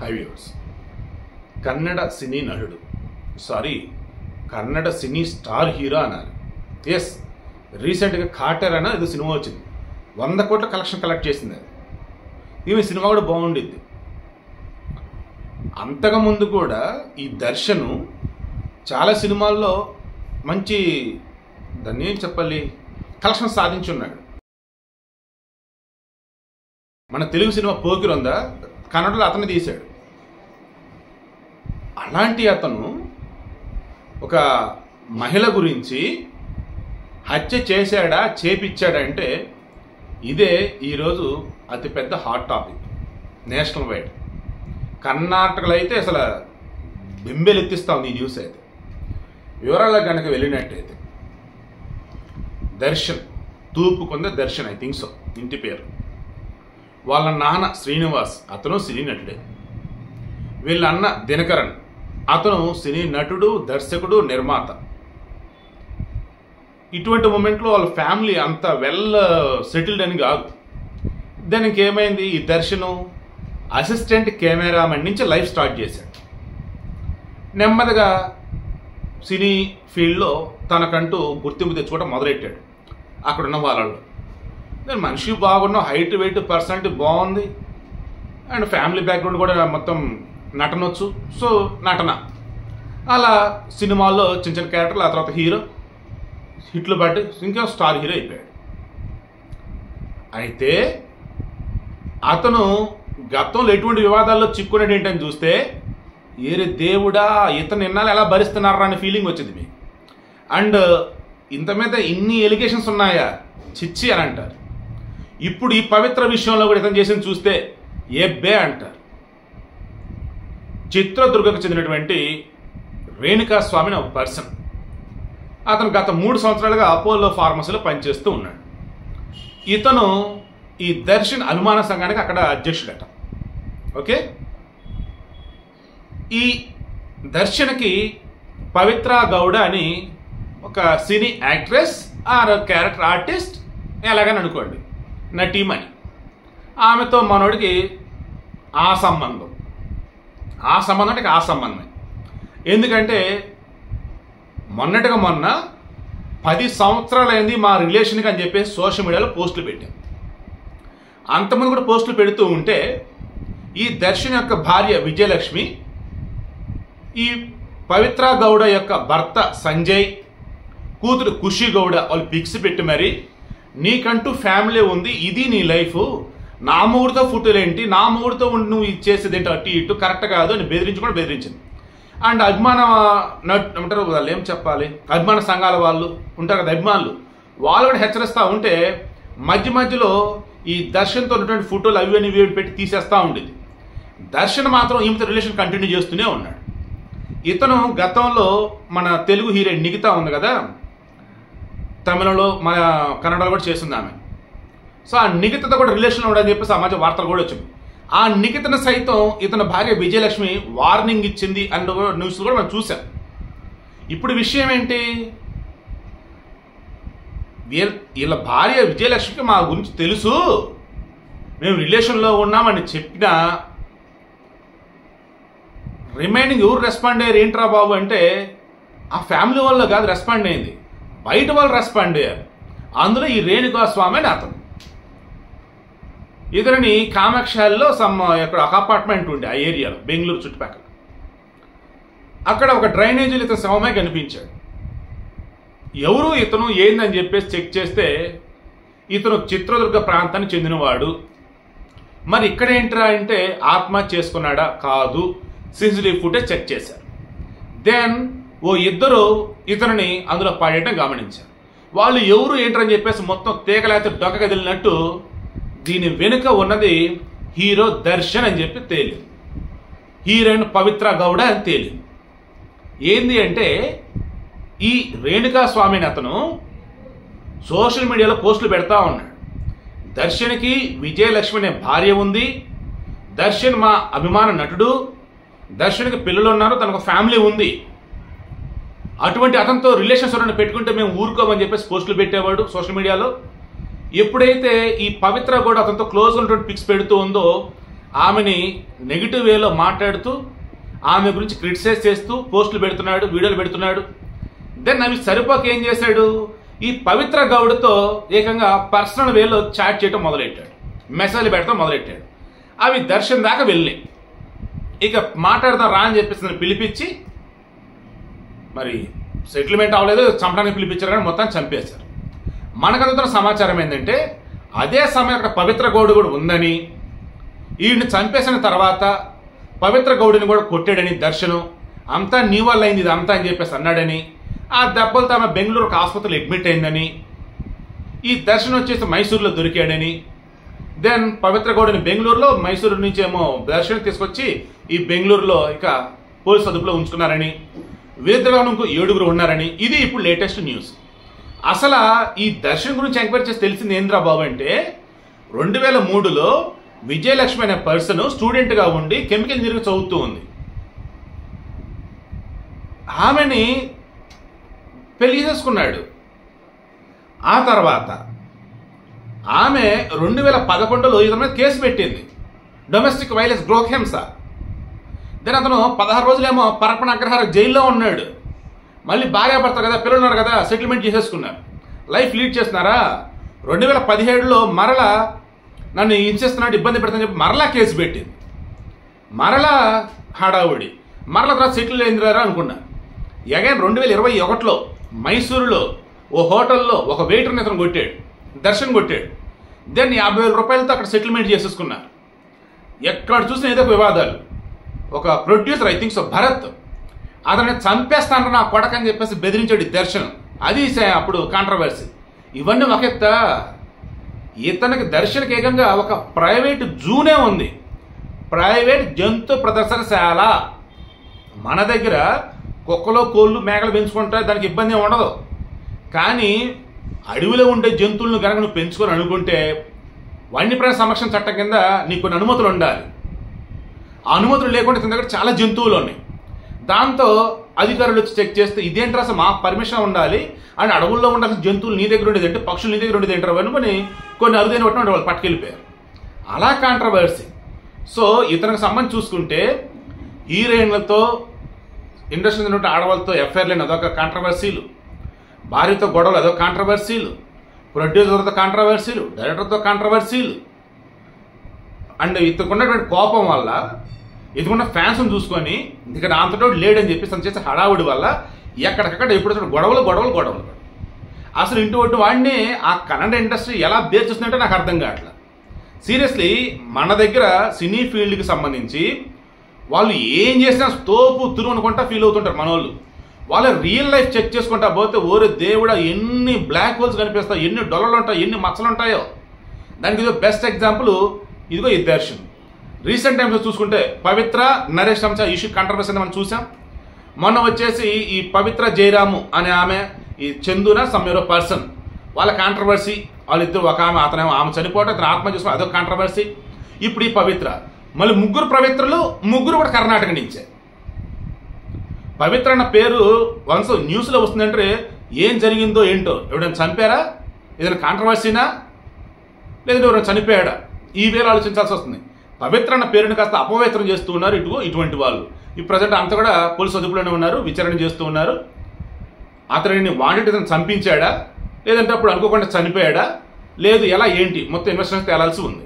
హైవ్యూర్స్ కన్నడ సినీ నటుడు Kannada cine star hero అన్నారు. Yes, రీసెంట్గా కాటర్ అన్న ఏదో సినిమా వచ్చింది, 100 కోట్ల కలెక్షన్ కలెక్ట్ చేసింది. అది ఈమె సినిమా కూడా బాగుండిద్ది. అంతకుముందు కూడా ఈ దర్శను చాలా సినిమాల్లో మంచి దాన్ని ఏం చెప్పాలి కలెక్షన్ సాధించున్నాడు. మన తెలుగు సినిమా పోకిరొందా కన్నడలో అతను తీశాడు. అలాంటి అతను ఒక మహిళ గురించి హత్య చేశాడా చేపిచ్చాడంటే ఇదే ఈరోజు అతిపెద్ద హాట్ టాపిక్ నేషనల్ వైడ్. కర్ణాటకలో అయితే అసలు బెంబెలెత్తిస్తా ఉంది ఈ న్యూస్. అయితే వివరాలకు కనుక వెళ్ళినట్టయితే Darshan Tupukonda Darshan, I think so ఇంటి పేరు. వాళ్ళ నాన్న శ్రీనివాస్, అతను సినీ నటుడే. వీళ్ళ అన్న దినకరన్, అతను సినీ నటుడు, దర్శకుడు, నిర్మాత. ఇటువంటి మూమెంట్లో వాళ్ళ ఫ్యామిలీ అంత వెల్ సెటిల్డ్ అని కాదు. దానికి ఏమైంది, ఈ దర్శను అసిస్టెంట్ కెమెరామెన్ నుంచి లైఫ్ స్టార్ట్ చేశాడు. నెమ్మదిగా సినీ ఫీల్డ్లో తనకంటూ గుర్తింపు తెచ్చుకోవడం మొదలెట్టాడు. అక్కడున్న వాళ్ళలో నేను మనిషి బాగున్నావు, హైట్ వెయిట్ పర్సనాలిటీ బాగుంది, అండ్ ఫ్యామిలీ బ్యాక్గ్రౌండ్ కూడా మొత్తం నటనొచ్చు. సో నటన అలా సినిమాల్లో చిన్న చిన్న క్యారెక్టర్లు, ఆ తర్వాత హీరో హిట్లు పట్టి ఇంకా స్టార్ హీరో అయిపోయాడు. అయితే అతను గతంలో ఎటువంటి వివాదాల్లో చిక్కునేది ఏంటని చూస్తే ఏరే దేవుడా ఇతను ఇన్నాళ్ళు ఎలా భరిస్తున్నారా అనే ఫీలింగ్ వచ్చింది మీకు. అండ్ ఇంత మీద ఇన్ని ఎలిగేషన్స్ ఉన్నాయా చిచ్చి అని అంటారు. ఇప్పుడు ఈ పవిత్ర విషయంలో కూడా ఇతను చేసింది చూస్తే ఏబ్బే అంటారు. చిత్రదుర్గకు చెందినటువంటి రేణుకా స్వామి అనే ఒక పర్సన్, అతను గత 3 సంవత్సరాలుగా అపోలో ఫార్మసీలో పనిచేస్తూ ఉన్నాడు. ఇతను ఈ దర్శన్ అనుమాన సంఘానికి అక్కడ అధ్యక్షుడట. ఓకే, ఈ దర్శన్కి పవిత్ర గౌడ అని ఒక సినీ యాక్ట్రెస్ ఆర్ క్యారెక్టర్ ఆర్టిస్ట్ ఎలాగని అనుకోండి, నటీమణి, ఆమెతో మనోడికి ఆ సంబంధం అంటే ఆ సంబంధమే. ఎందుకంటే మొన్నటిగా మొన్న 10 సంవత్సరాలైంది మా రిలేషన్కి అని చెప్పేసి సోషల్ మీడియాలో పోస్టులు పెట్టాను. అంతమంది కూడా పోస్టులు పెడుతూ ఉంటే ఈ దర్శన్ యొక్క భార్య విజయలక్ష్మి ఈ పవిత్ర గౌడ యొక్క భర్త సంజయ్, కూతురు ఖుషి గౌడ వాళ్ళు పిక్స్ పెట్టి మరి నీకంటూ ఫ్యామిలీ ఉంది, ఇది నీ లైఫ్, నా మూడుతో ఫోటోలేంటి, నా మూడుతో నువ్వు ఇది చేసేది ఏంటో అటు ఇటు కరెక్ట్ కాదు అని బెదిరించింది. అండ్ అభిమాన ఉంటారు వాళ్ళు ఏం చెప్పాలి, అభిమాన సంఘాల వాళ్ళు ఉంటారు కదా అభిమానులు, వాళ్ళు కూడా హెచ్చరిస్తూ ఉంటే మధ్యలో ఈ దర్శన్తో ఉన్నటువంటి ఫోటోలు అవి అని ఇవి పెట్టి తీసేస్తూ ఉండేది. దర్శన్ మాత్రం ఈమెతో రిలేషన్ కంటిన్యూ చేస్తూనే ఉన్నాడు. ఇతను గతంలో మన తెలుగు హీరోయిన్ నిఖిత ఉంది కదా, తమిళంలో మన కన్నడలో కూడా చేస్తుంది ఆమె. సో ఆ నిఖితతో కూడా రిలేషన్లో ఉండని చెప్పి సమాజ వార్తలు కూడా వచ్చింది. ఆ నిఖితను సైతం ఇతని భార్య విజయలక్ష్మి వార్నింగ్ ఇచ్చింది అన్న న్యూస్ కూడా మనం చూసాం. ఇప్పుడు విషయం ఏంటి, వీళ్ళ భార్య విజయలక్ష్మికి మా గురించి తెలుసు, మేము రిలేషన్లో ఉన్నామని చెప్పినా రిమైనింగ్ ఎవరు రెస్పాండ్ అయ్యారు ఏంట్రా బాబు అంటే ఆ ఫ్యామిలీ వాళ్ళు కాదు రెస్పాండ్ అయింది, బయట వాళ్ళు రెస్పాండ్ అయ్యారు. అందులో ఈ రేణుకా స్వామి అని అతను. ఇతనిని కామాక్షాల్లో ఇక్కడ ఒక అపార్ట్మెంట్ ఉండే ఆ ఏరియాలో బెంగళూరు చుట్టుపక్కల, అక్కడ ఒక డ్రైనేజీలు ఇతను శవమే కనిపించాడు. ఎవరు ఇతను ఏందని చెప్పేసి చెక్ చేస్తే ఇతను చిత్రదుర్గ ప్రాంతానికి చెందినవాడు. మరి ఇక్కడ ఏంట్రా అంటే ఆత్మహత్య చేసుకున్నాడా కాదు, సీసీటీవీ ఫుటేజ్ చెక్ చేశారు. దెన్ ఓ ఇద్దరు ఇతనిని అందులో పడేయడం గమనించారు. వాళ్ళు ఎవరు ఏంటని చెప్పేసి మొత్తం తీగలేత డొక్క కదిలినట్టు దీని వెనుక ఉన్నది హీరో దర్శన్ అని చెప్పి తేలింది, హీరోయిన్ పవిత్ర గౌడ అని తేలింది. ఏంది అంటే ఈ రేణుకా స్వామిని అతను సోషల్ మీడియాలో పోస్టులు పెడతా ఉన్నాడు. దర్శన్కి విజయలక్ష్మి అనే భార్య ఉంది, దర్శన్ మా అభిమాన నటుడు, దర్శన్కి పిల్లలు ఉన్నారు, తనకు ఫ్యామిలీ ఉంది, అటువంటి అతనితో రిలేషన్స్ ఎవరైనా పెట్టుకుంటే మేము ఊరుకోమని చెప్పేసి పోస్టులు పెట్టేవాడు సోషల్ మీడియాలో. ఎప్పుడైతే ఈ పవిత్ర కూడా అతనితో క్లోజ్గా ఉన్నటువంటి పిక్స్ పెడుతూ ఉందో ఆమెని నెగిటివ్ వేలో మాట్లాడుతూ ఆమె గురించి క్రిటిసైజ్ చేస్తూ పోస్టులు పెడుతున్నాడు, వీడియోలు పెడుతున్నాడు. దెన్ అవి సరిపోక ఏం చేశాడు, ఈ పవిత్ర గౌడ్తో ఏకంగా పర్సనల్ వేలో చాట్ చేయడం మొదలెట్టాడు, మెసేజ్లు పెడతాం మొదలెట్టాడు. అవి దర్శన్ దాకా వెళ్ళి ఇక మాట్లాడదాం రా అని చెప్పేసి పిలిపించి, మరి సెటిల్మెంట్ అవ్వలేదు, చంపడానికి పిలిపించారు కానీ మొత్తాన్ని చంపేశారు. మనకు అందుతున్న సమాచారం ఏంటంటే అదే సమయం అక్కడ పవిత్ర గౌడ్ కూడా ఉందని, ఈయన్ని చంపేసిన తర్వాత పవిత్ర గౌడిని కూడా కొట్టాడని దర్శనం, అంతా నీ వల్ల అయింది ఇది అంతా అని చెప్పేసి అన్నాడని, ఆ దెబ్బలతో ఆమె బెంగళూరుకు ఆసుపత్రిలో అడ్మిట్ అయిందని, ఈ దర్శనం వచ్చేసి మైసూరులో దొరికాడని, దెన్ పవిత్ర గౌడిని బెంగళూరులో, మైసూరు నుంచి ఏమో దర్శనం తీసుకొచ్చి ఈ బెంగళూరులో ఇక పోలీసు అదుపులో ఉంచుకున్నారని, వీరిద్దరిలో ఇంకో 7 ఉన్నారని, ఇది ఇప్పుడు లేటెస్ట్ న్యూస్. అసలు ఈ దర్శనం గురించి ఎంక్వైరీ చేసి తెలిసింది ఏంద్రా బాబు అంటే 2003లో విజయలక్ష్మి అనే పర్సన్ స్టూడెంట్గా ఉండి కెమికల్ ఇంజనీరింగ్ చదువుతూ ఉంది. ఆమెని పెళ్లి చేసుకున్నాడు. ఆ తర్వాత ఆమె 2011లో ఇతని మీద కేసు పెట్టింది, డొమెస్టిక్ వైలెన్స్ గృహహింస. దెన్ అతను 16 రోజులేమో పరపణ అగ్రహార జైల్లో ఉన్నాడు. మళ్ళీ భార్యాభర్త కదా, పిల్లలు ఉన్నారు కదా, సెటిల్మెంట్ చేసేసుకున్నారు, లైఫ్ లీడ్ చేస్తున్నారా. 2017లో మరలా నన్ను హింసిస్తున్నాడు, ఇబ్బంది పెడతానని చెప్పి మరలా కేసు పెట్టింది. మరలా హడావుడి, మరలా తర్వాత సెటిల్ అయిందిరా అనుకున్నా. అగైన్ 2021లో మైసూరులో ఓ హోటల్లో ఒక వెయిటర్ని అతను కొట్టాడు, దర్శన్ కొట్టాడు. దెన్ 50,000 రూపాయలతో అక్కడ సెటిల్మెంట్ చేసేసుకున్నారు. ఎక్కడ చూసినా ఏదో వివాదాలు. ఒక producer, I think so Bharat, అతన్ని చంపేస్తాను నా కొడక అని చెప్పేసి బెదిరించాడు దర్శనం. అది అప్పుడు కాంట్రవర్సీ. ఇవన్నీ ఒక ఎత్త. ఇతనికి దర్శనకి ఏకంగా ఒక ప్రైవేట్ జూనే ఉంది, ప్రైవేట్ జంతు ప్రదర్శనశాల. మన దగ్గర కుక్కలు, కోళ్ళు, మేకలు పెంచుకుంటే దానికి ఇబ్బంది ఉండదు. కానీ అడవిలో ఉండే జంతువులను కనుక నువ్వు పెంచుకొని అనుకుంటే వన్యప్రాణి సంరక్షణ చట్టం కింద నీకు కొన్ని అనుమతులు ఉండాలి. ఆ అనుమతులు లేకుండా ఇతని దగ్గర చాలా జంతువులు ఉన్నాయి. దాంతో అధికారులు వచ్చి చెక్ చేస్తే ఇదేంటి అసలు మాకు పర్మిషన్ ఉండాలి అని, అడవుల్లో ఉండాల్సిన జంతువులు నీ దగ్గర ఉండేది అంటే, పక్షులు నీ దగ్గర ఉండేది ఏంటారు అనుకుని కొన్ని అరుదైన పట్టిన వాళ్ళు పట్టుకెళ్ళిపోయారు. అలా కాంట్రవర్సీ. సో ఇతనికి సంబంధించి చూసుకుంటే హీరోయిన్లతో, ఇండస్ట్రీ నుండి ఆడవాళ్ళతో ఎఫ్ఐఆర్లు అయిన అదొక కాంట్రవర్సీలు, భార్యతో గొడవలు అదొక కాంట్రవర్సీలు, ప్రొడ్యూసర్తో కాంట్రవర్సీలు, డైరెక్టర్తో కాంట్రవర్సీలు. అండ్ ఇతనుకున్నటువంటి కోపం వల్ల, ఇతనుకున్న ఫ్యాన్స్ని చూసుకొని ఇక్కడ అంతటో లేడని చెప్పి తను చేసే హడావుడి వల్ల ఎక్కడికక్కడ ఎప్పుడు గొడవలు. అసలు ఇంటి వాడిని ఆ కన్నడ ఇండస్ట్రీ ఎలా బేర్ చేస్తుందంటే నాకు అర్థం కావట్లేదు. సీరియస్లీ మన దగ్గర సినీ ఫీల్డ్కి సంబంధించి వాళ్ళు ఏం చేసినా తోపు తురు అనుకుంటా ఫీల్ అవుతుంటారు మన వాళ్ళు. వాళ్ళ రియల్ లైఫ్ చెక్ చేసుకుంటా పోతే ఓరే దేవుడా ఎన్ని బ్లాక్ హోల్స్ కనిపిస్తాయి, ఎన్ని డొల్లలు ఉంటాయి, ఎన్ని మచ్చలు ఉంటాయో. దానికి ఇదో బెస్ట్ ఎగ్జాంపుల్ ఇదిగో ఈ దర్శన్. రీసెంట్ టైమ్స్లో చూసుకుంటే పవిత్ర, నరేష్ రంచా ఇష్యూ కాంట్రవర్సీ మనం చూసాం. మొన్న వచ్చేసి ఈ పవిత్ర జయరాము అనే ఆమె, ఈ చందున సమ్యూరో పర్సన్, వాళ్ళ కాంట్రవర్సీ. వాళ్ళిద్దరు, ఒక ఆమె అతనేమో ఆమె చనిపోవటం, అతను ఆత్మ చేసుకోవడం, అదొక కాంట్రవర్సీ. ఇప్పుడు ఈ పవిత్ర, మళ్ళీ 3 పవిత్రలు, 3 కూడా కర్ణాటక నుంచే. పవిత్ర అన్న పేరు వన్స్ న్యూస్లో వస్తుందంటే ఏం జరిగిందో ఏంటో, ఎవరైనా చంపారా, ఏదైనా కాంట్రవర్సీనా, లేదంటే ఎవరైనా చనిపోయాడా, ఈ వేళ ఆలోచించాల్సి వస్తుంది. పవిత్ర అన్న పేరుని కాస్త అపవిత్రం చేస్తూ ఉన్నారు ఇటువంటి వాళ్ళు. ఈ ప్రజెంట్ అంతా కూడా పోలీసు అదుపులోనే ఉన్నారు, విచారణ చేస్తూ ఉన్నారు. అతనిని వాంటెడ్ ఇతను చంపించాడా, లేదంటే అప్పుడు అనుకోకుండా చనిపోయాడా, లేదు ఎలా ఏంటి మొత్తం ఇన్వెస్టిగేషన్ తేలాల్సి ఉంది.